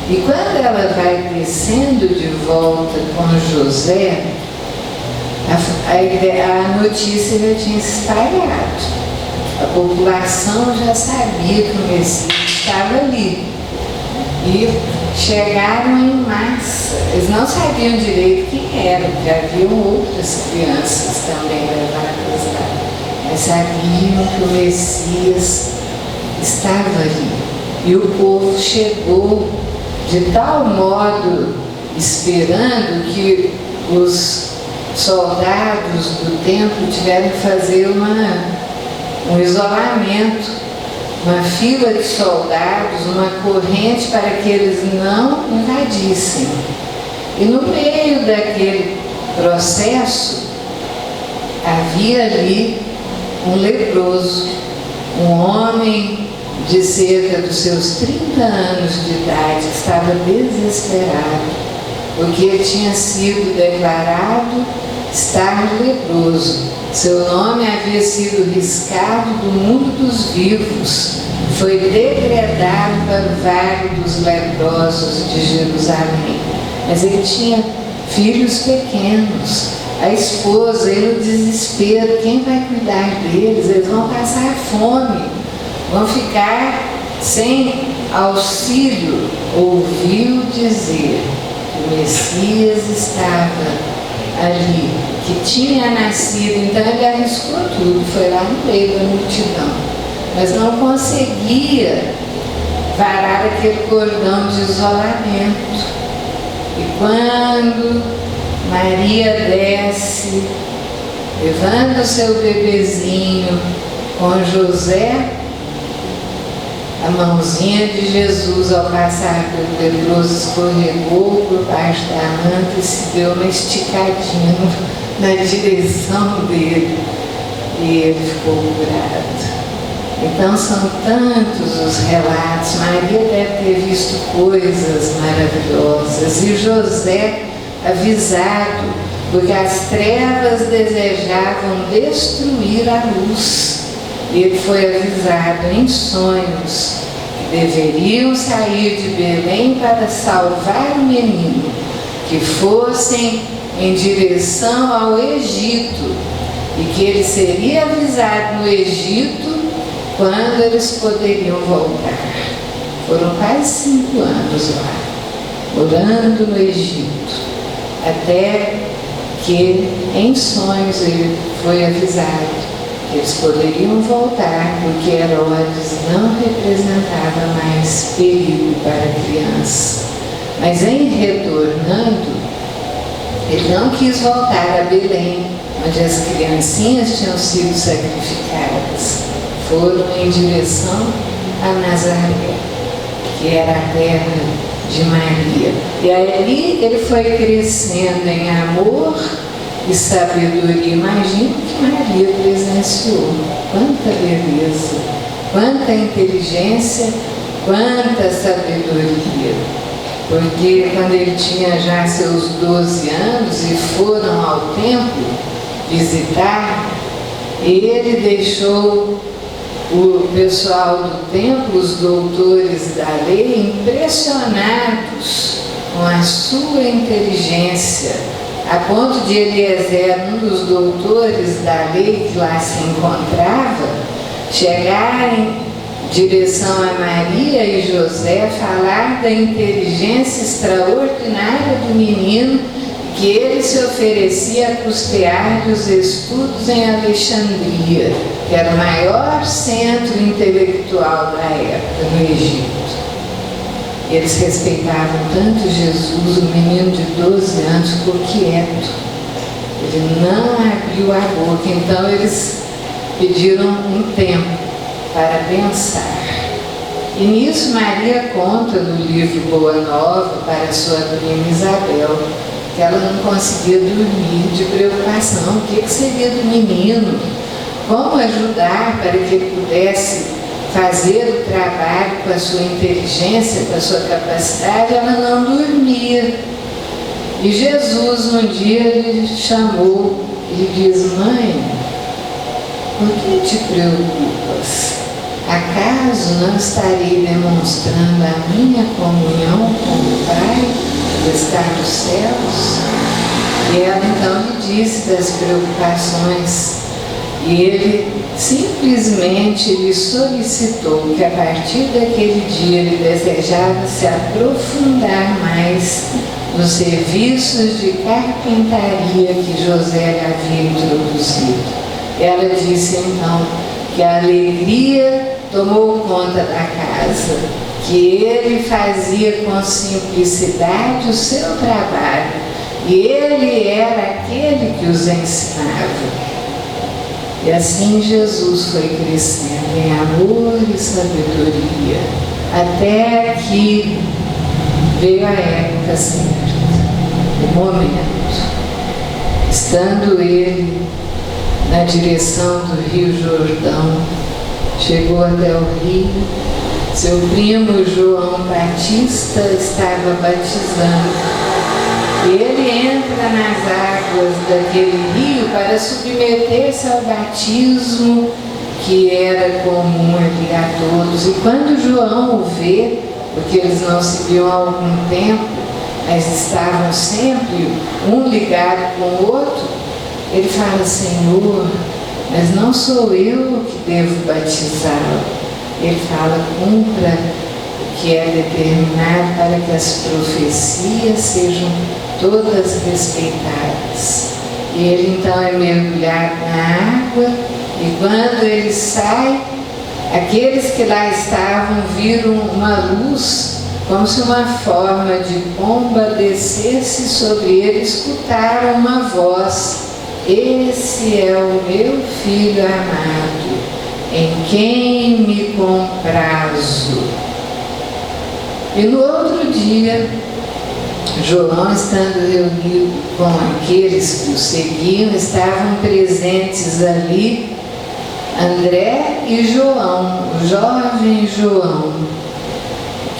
E quando ela vai descendo de volta com José, a notícia já tinha se espalhado. A população já sabia que o Messias estava ali. E chegaram em massa. Eles não sabiam direito quem era, porque haviam outras crianças também levadas lá. Mas sabiam que o Messias estava ali. E o povo chegou de tal modo esperando que os soldados do templo tiveram que fazer um isolamento, uma fila de soldados, uma corrente para que eles não invadissem. E no meio daquele processo havia ali um leproso, um homem de cerca dos seus 30 anos de idade, que estava desesperado, porque ele tinha sido declarado estar leproso. Seu nome havia sido riscado do mundo dos vivos, foi degradado para o vale dos leprosos de Jerusalém. Mas ele tinha filhos pequenos, a esposa, ele no desespero, quem vai cuidar deles? Eles vão passar fome, vão ficar sem auxílio. Ouviu dizer que o Messias estava ali, que tinha nascido, então ele arriscou tudo, foi lá no meio da multidão, mas não conseguia varar aquele cordão de isolamento. E quando Maria desce, levando o seu bebezinho com José, a mãozinha de Jesus, ao passar pelo leproso, escorregou por baixo da manta e se deu uma esticadinha na direção dele, e ele ficou curado. Então são tantos os relatos. Maria deve ter visto coisas maravilhosas, e José avisado, porque as trevas desejavam destruir a luz. Ele foi avisado em sonhos que deveriam sair de Belém para salvar o menino, que fossem em direção ao Egito, e que ele seria avisado no Egito quando eles poderiam voltar. Foram quase 5 anos lá, orando no Egito, até que em sonhos ele foi avisado que eles poderiam voltar, porque Herodes não representava mais perigo para a criança. Mas em retornando, ele não quis voltar a Belém, onde as criancinhas tinham sido sacrificadas. Foram em direção a Nazaré, que era a terra de Maria. E ali ele foi crescendo em amor e sabedoria. Imagina que Maria presenciou. Quanta beleza, quanta inteligência, quanta sabedoria. Porque quando ele tinha já seus 12 anos e foram ao templo visitar, ele deixou o pessoal do templo, os doutores da lei, impressionados com a sua inteligência, a ponto de Eliezer, um dos doutores da lei que lá se encontrava, chegar em direção a Maria e José, falar da inteligência extraordinária do menino, que ele se oferecia a custear os estudos em Alexandria, que era o maior centro intelectual da época, no Egito. Eles respeitavam tanto Jesus, o menino de 12 anos ficou quieto. Ele não abriu a boca, então eles pediram um tempo para pensar. E nisso Maria conta no livro Boa Nova para sua prima Isabel que ela não conseguia dormir de preocupação. O que seria do menino? Como ajudar para que ele pudesse fazer o trabalho com a sua inteligência, com a sua capacidade? Ela não dormia. E Jesus um dia lhe chamou e diz: mãe, por que te preocupas? Acaso não estarei demonstrando a minha comunhão com o Pai que está nos céus? E ela então lhe disse das preocupações. E ele simplesmente lhe solicitou que a partir daquele dia ele desejava se aprofundar mais nos serviços de carpintaria que José lhe havia introduzido. Ela disse então que a alegria tomou conta da casa, que ele fazia com simplicidade o seu trabalho e ele era aquele que os ensinava. E assim Jesus foi crescendo em amor e sabedoria, até que veio a época certa, o momento. Estando ele na direção do Rio Jordão, chegou até o rio, seu primo João Batista estava batizando. E ele entra nas águas daquele rio para submeter-se ao batismo que era comum ali a todos. E quando João o vê, porque eles não se viam há algum tempo, mas estavam sempre um ligado com o outro, ele fala: Senhor, mas não sou eu que devo batizá-lo. Ele fala: cumpra o que é determinado para que as profecias sejam todas respeitadas. E ele então é mergulhado na água, e quando ele sai, aqueles que lá estavam viram uma luz, como se uma forma de pomba descesse sobre ele, escutaram uma voz: esse é o meu filho amado, em quem me comprazo. E no outro dia, João, estando reunido com aqueles que o seguiam, estavam presentes ali André e João, o jovem João,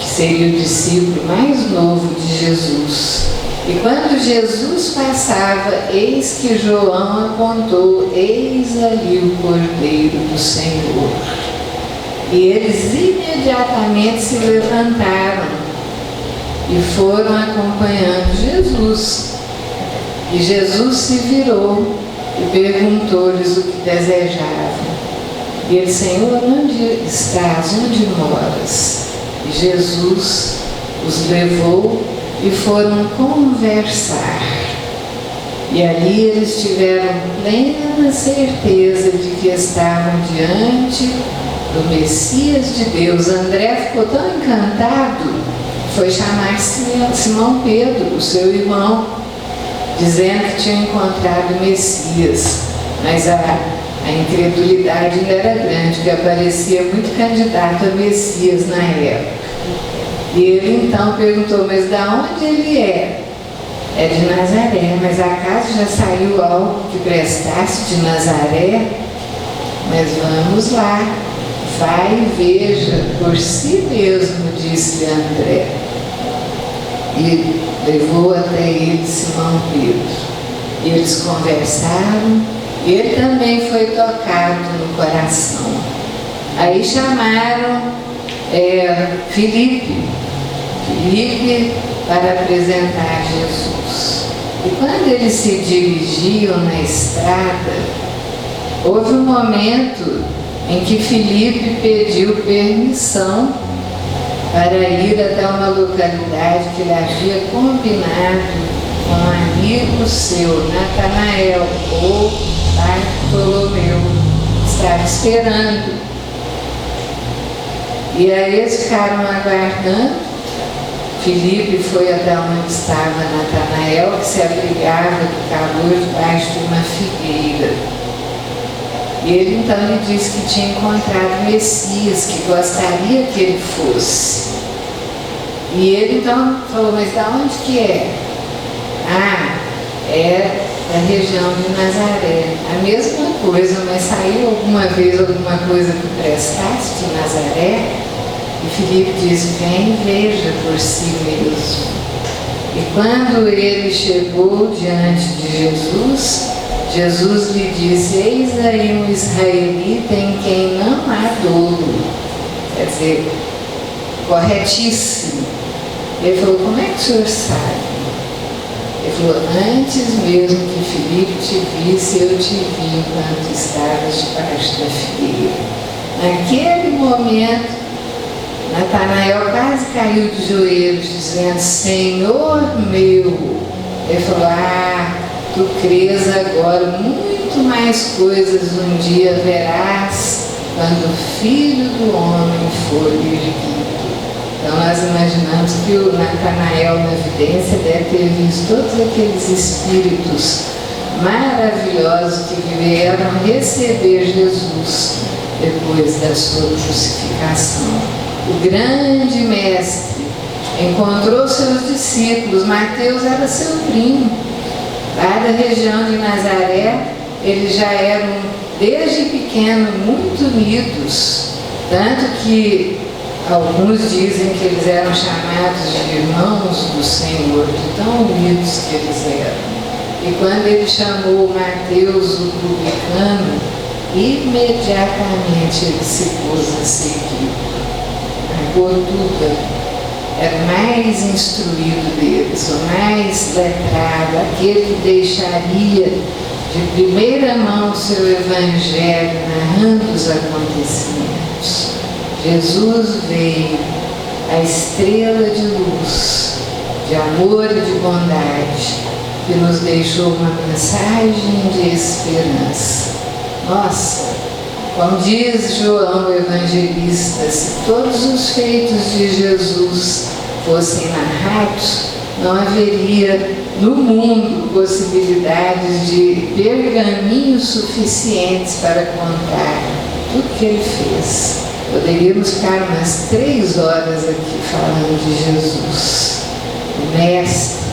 que seria o discípulo mais novo de Jesus. E quando Jesus passava, eis que João apontou: eis ali o Cordeiro do Senhor. E eles imediatamente se levantaram e foram acompanhando Jesus. E Jesus se virou e perguntou-lhes o que desejavam. E ele: Senhor, onde estás? Onde moras? E Jesus os levou e foram conversar. E ali eles tiveram plena certeza de que estavam diante do Messias de Deus. André ficou tão encantado, foi chamar Simão Pedro, o seu irmão, dizendo que tinha encontrado o Messias. Mas a incredulidade ainda era grande, porque aparecia muito candidato a Messias na época. E ele então perguntou: mas de onde ele é? É de Nazaré. Mas acaso já saiu algo que prestasse de Nazaré? Mas vamos lá, vai e veja por si mesmo, disse André. E levou até ele Simão Pedro. E eles conversaram, e ele também foi tocado no coração. Aí chamaram Filipe para apresentar Jesus. E quando eles se dirigiam na estrada, houve um momento em que Filipe pediu permissão para ir até uma localidade que ele havia combinado com um amigo seu, Natanael, ou Bartolomeu, estava esperando. E aí eles ficaram aguardando, Filipe foi até onde estava Natanael, que se abrigava do calor debaixo de uma figueira. E ele então lhe disse que tinha encontrado o Messias, que gostaria que ele fosse. E ele então falou, mas de onde que é? Ah, é da região de Nazaré. A mesma coisa, mas saiu alguma vez alguma coisa que prestasse de Nazaré? E Filipe disse, vem e veja por si mesmo. E quando ele chegou diante de Jesus, Jesus lhe disse, eis aí um israelita em quem não há dolo. Quer dizer, corretíssimo. Ele falou, como é que o senhor sabe? Ele falou, antes mesmo que Filipe te visse, eu te vi enquanto estavas debaixo da figueira. Naquele momento, Natanael quase caiu de joelhos, dizendo, Senhor meu. Ele falou, tu crês agora, muito mais coisas um dia verás, quando o Filho do Homem for erguido. Então nós imaginamos que o Natanael na vidência deve ter visto todos aqueles espíritos maravilhosos que vieram receber Jesus depois da sua crucificação. O grande mestre encontrou seus discípulos. Mateus era seu primo. Lá da região de Nazaré, eles já eram desde pequeno muito unidos, tanto que alguns dizem que eles eram chamados de irmãos do Senhor, de tão unidos que eles eram. E quando ele chamou Mateus, o publicano, imediatamente ele se pôs a seguir. A gorduda era o mais instruído deles, o mais letrado, aquele que deixaria de primeira mão o seu evangelho narrando os acontecimentos. Jesus veio, a estrela de luz, de amor e de bondade, que nos deixou uma mensagem de esperança. Nossa, como diz João o Evangelista, se todos os feitos de Jesus fossem narrados, não haveria no mundo possibilidades de pergaminhos suficientes para contar tudo que ele fez. Poderíamos ficar umas 3 horas aqui falando de Jesus, o Mestre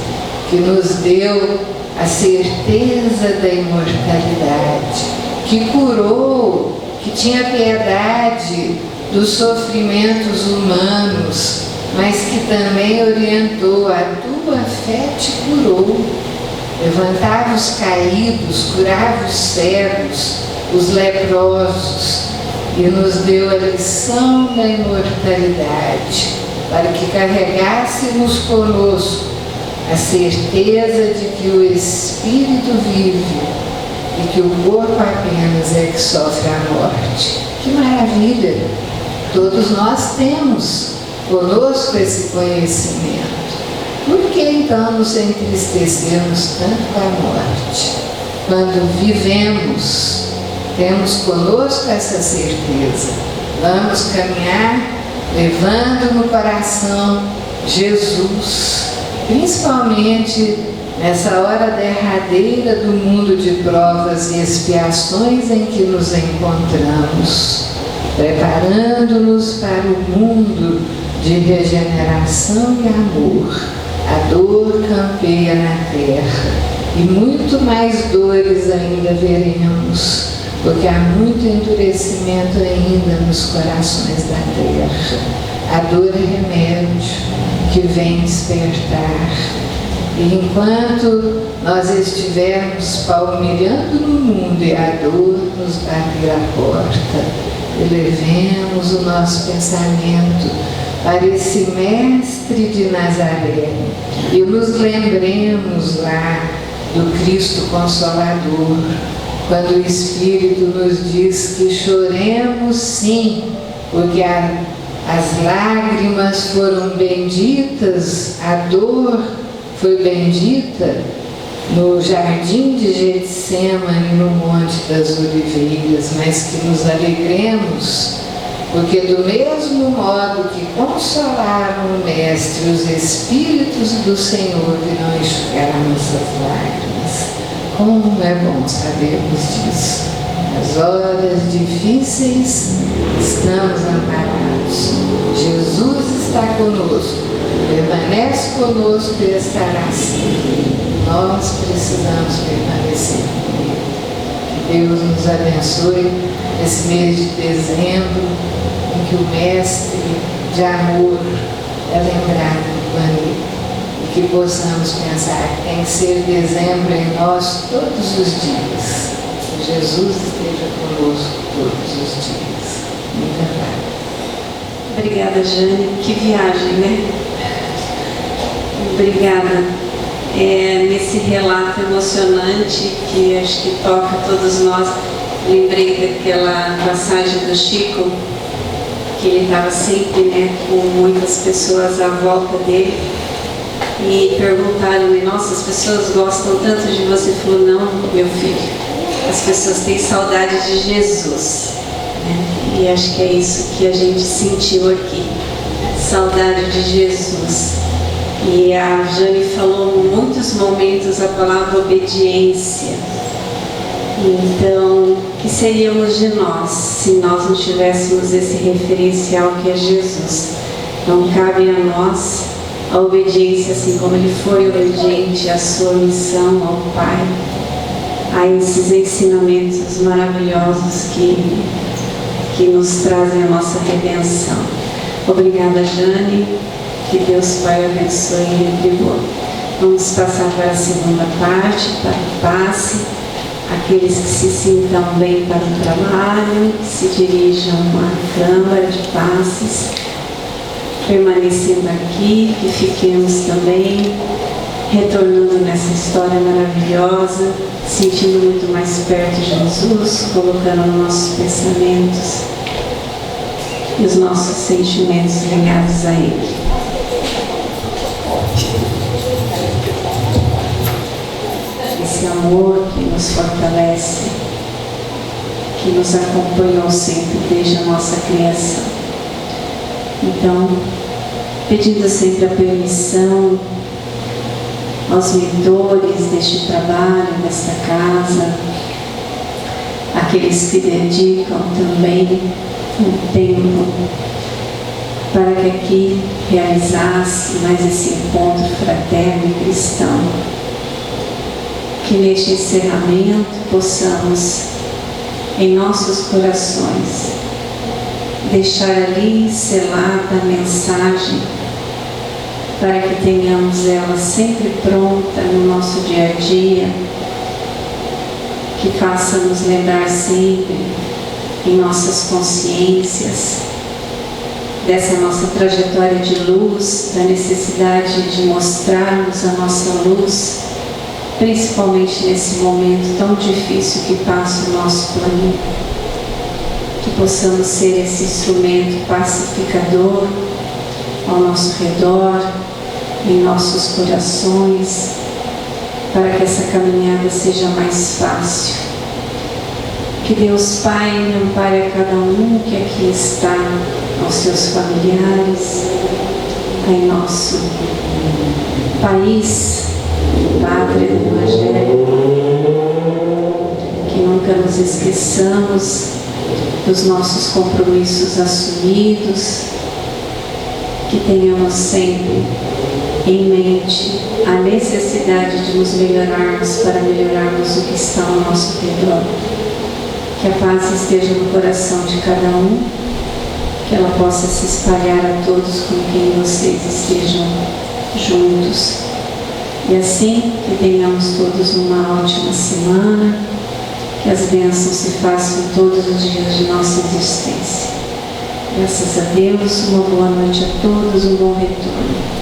que nos deu a certeza da imortalidade, que curou, que tinha piedade dos sofrimentos humanos, mas que também orientou, a tua fé te curou. Levantava os caídos, curava os cegos, os leprosos, e nos deu a lição da imortalidade, para que carregássemos conosco a certeza de que o Espírito vive e que o corpo apenas é que sofre a morte. Que maravilha! Todos nós temos conosco esse conhecimento. Por que então nos entristecemos tanto com a morte? Quando vivemos, temos conosco essa certeza. Vamos caminhar levando no coração Jesus, principalmente nessa hora derradeira do mundo de provas e expiações em que nos encontramos, preparando-nos para o mundo de regeneração e amor. A dor campeia na terra e muito mais dores ainda veremos, porque há muito endurecimento ainda nos corações da terra. A dor é remédio que vem despertar. E enquanto nós estivermos palmilhando no mundo e a dor nos bater a porta, elevemos o nosso pensamento para esse Mestre de Nazaré e nos lembremos lá do Cristo Consolador, quando o Espírito nos diz que choremos sim, porque as lágrimas foram benditas, a dor foi bendita no jardim de Getsêmani, no Monte das Oliveiras, mas que nos alegremos Porque do mesmo modo que consolaram o Mestre, os Espíritos do Senhor virão enxugar nossas lágrimas. Como é bom sabermos disso. Nas horas difíceis estamos amparados. Jesus está conosco, permanece conosco e estará sempre. Nós precisamos permanecer com Ele. Que Deus nos abençoe nesse mês de dezembro, em que o Mestre de amor é lembrado no planeta. E que possamos pensar que tem que ser dezembro em nós todos os dias. Que Jesus esteja conosco todos os dias. Muita paz. Obrigada, Jane. Que viagem, né? Obrigada. Nesse relato emocionante que acho que toca todos nós, lembrei daquela passagem do Chico, que ele estava sempre, né, com muitas pessoas à volta dele, e perguntaram-lhe: nossa, as pessoas gostam tanto de você. Ele falou: não, meu filho, as pessoas têm saudade de Jesus, né? E acho que é isso que a gente sentiu aqui, saudade de Jesus. E a Jane falou em muitos momentos a palavra obediência. Então, o que seríamos de nós se nós não tivéssemos esse referencial que é Jesus? Então, cabe a nós a obediência, assim como Ele foi obediente à sua missão ao Pai, a esses ensinamentos maravilhosos que nos trazem a nossa redenção. Obrigada, Jane. Que Deus Pai abençoe e retribua. Vamos passar para a segunda parte, para o passe. Aqueles que se sintam bem para o trabalho, que se dirijam à Câmara de Passes, permanecendo aqui, que fiquemos também retornando nessa história maravilhosa, sentindo muito mais perto de Jesus, colocando nossos pensamentos e os nossos sentimentos ligados a Ele. Esse amor que nos fortalece, que nos acompanhou sempre desde a nossa criação. Então, pedindo sempre a permissão aos mentores deste trabalho, desta casa, aqueles que dedicam também um tempo para que aqui realizasse mais esse encontro fraterno e cristão. Que neste encerramento possamos, em nossos corações, deixar ali selada a mensagem para que tenhamos ela sempre pronta no nosso dia a dia, que faça nos lembrar sempre em nossas consciências dessa nossa trajetória de luz, da necessidade de mostrarmos a nossa luz, principalmente nesse momento tão difícil que passa o nosso planeta. Que possamos ser esse instrumento pacificador ao nosso redor, em nossos corações, para que essa caminhada seja mais fácil. Que Deus Pai ampare a cada um que aqui está, aos seus familiares, em nosso país, Pátria do Evangelho. Que nunca nos esqueçamos dos nossos compromissos assumidos, que tenhamos sempre em mente a necessidade de nos melhorarmos para melhorarmos o que está ao nosso redor. Que a paz esteja no coração de cada um, que ela possa se espalhar a todos com quem vocês estejam juntos. E assim, que tenhamos todos uma ótima semana, que as bênçãos se façam todos os dias de nossa existência. Graças a Deus, uma boa noite a todos, um bom retorno.